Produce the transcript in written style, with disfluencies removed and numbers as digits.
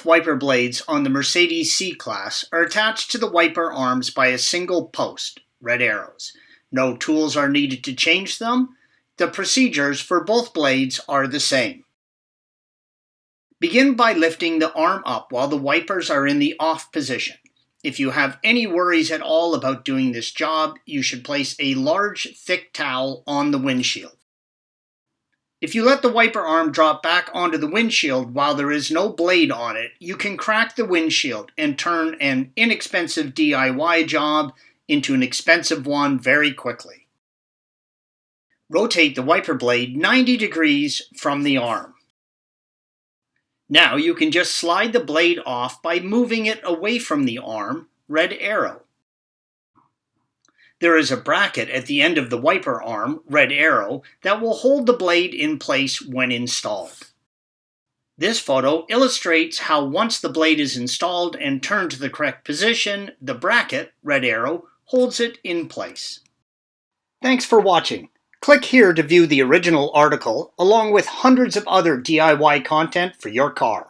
Both wiper blades on the Mercedes C-Class are attached to the wiper arms by a single post, red arrows. No tools are needed to change them. The procedures for both blades are the same. Begin by lifting the arm up while the wipers are in the off position. If you have any worries at all about doing this job, you should place a large, thick towel on the windshield. If you let the wiper arm drop back onto the windshield while there is no blade on it, you can crack the windshield and turn an inexpensive DIY job into an expensive one very quickly. Rotate the wiper blade 90 degrees from the arm. Now you can just slide the blade off by moving it away from the arm, red arrow. There is a bracket at the end of the wiper arm, red arrow, that will hold the blade in place when installed. This photo illustrates how once the blade is installed and turned to the correct position, the bracket, red arrow, holds it in place. Thanks for watching. Click here to view the original article along with hundreds of other DIY content for your car.